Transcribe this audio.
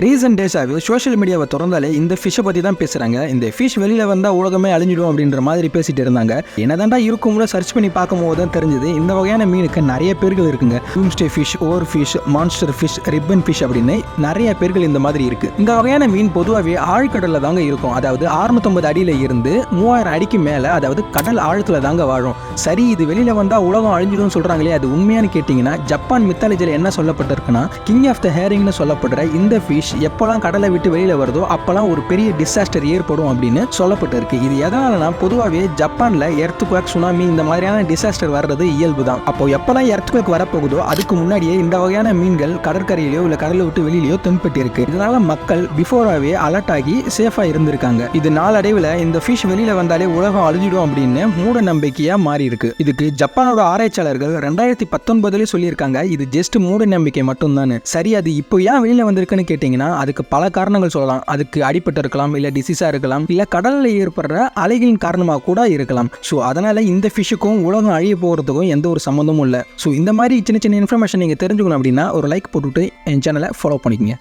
Recent டேஸாகவே social மீடியாவை திறந்தாலே இந்த ஃபிஷ்ஷை பற்றி தான் பேசுகிறாங்க. இந்த ஃபிஷ் வெளியில் வந்தால் உலகமே அழிஞ்சிடும் அப்படின்ற மாதிரி பேசிட்டு இருந்தாங்க. என்னதான்டா இருக்கும்ல சர்ச் பண்ணி பார்க்கும்போது தான் தெரிஞ்சது இந்த வகையான மீனுக்கு நிறைய பேர்கள் இருக்குங்க. Doomsday fish, oar fish, monster fish, ribbon fish அப்படின்னு நிறைய பேர்கள் இந்த மாதிரி இருக்குது. இந்த வகையான மீன் பொதுவாகவே ஆழ்கடலில் தாங்க இருக்கும். அதாவது 650 அடியில் இருந்து 3000 அடிக்கு மேலே, அதாவது கடல் ஆழத்தில் தாங்க வாழும். சரி, இது வெளியில் வந்தால் உலகம் அழிஞ்சிடும் சொல்கிறாங்களே, அது உண்மையானு கேட்டிங்கன்னா ஜப்பான் மித்தாலஜியில் என்ன சொல்லப்பட்டிருக்குன்னா, கிங் ஆஃப் த ஹேரிங்னு சொல்லப்படுற இந்த ஃபிஷ் எப்பெல்லாம் கடலை விட்டு வெளியில வருதோ அப்பெல்லாம் ஒரு பெரிய டிசாஸ்டர் ஏற்படும் அப்படின்னு சொல்லப்பட்டிருக்கு. இது எதனாலனா பொதுவாகவே ஜப்பான்ல எர்த்குவேக், சுனாமி இந்த மாதிரியான டிசாஸ்டர் வர்றது இயல்பு தான். அப்போ எப்பெல்லாம் எர்த்குவேக் வரப்போகுதோ அதுக்கு முன்னாடியே இந்த வகையான மீன்கள் கடற்கரையிலோ இல்ல கடலை விட்டு வெளியிலயோ தென்பட்டு இருக்கு. இதனால மக்கள் பிஃபோராவே அலர்ட் ஆகி சேஃபா இருந்திருக்காங்க. இது நாளடைவில் இந்த ஃபிஷ் வெளியில வந்தாலே உலகம் அழிஞ்சிடும் அப்படின்னு மூட நம்பிக்கையா மாறி இருக்கு. இதுக்கு ஜப்பானோட ஆராய்ச்சியாளர்கள் 2019 சொல்லியிருக்காங்க, இது ஜஸ்ட் மூட நம்பிக்கை மட்டும் தான். சரி, அது இப்போ ஏன் வெளியில வந்திருக்குன்னு கேட்டீங்கன்னா அதுக்கு பல காரணங்கள் சொல்லலாம். அதுக்கு அடிபட்டு இருக்கலாம், இல்ல டிசீஸா இருக்கலாம், இல்ல கடல்ல ஏற்படுற அலைகளின் காரணமாக கூட இருக்கலாம். ஸோ அதனால இந்த ஃபிஷ்ஷுக்கும் உலகம் அழிய போகிறதுக்கும் எந்த ஒரு சம்மந்தமும் இல்லை. ஸோ இந்த மாதிரி சின்ன சின்ன இன்ஃபர்மேஷன் நீங்கள் தெரிஞ்சுக்கணும் அப்படின்னா ஒரு லைக் போட்டுவிட்டு என் சேனலை ஃபாலோ பண்ணிக்கங்க.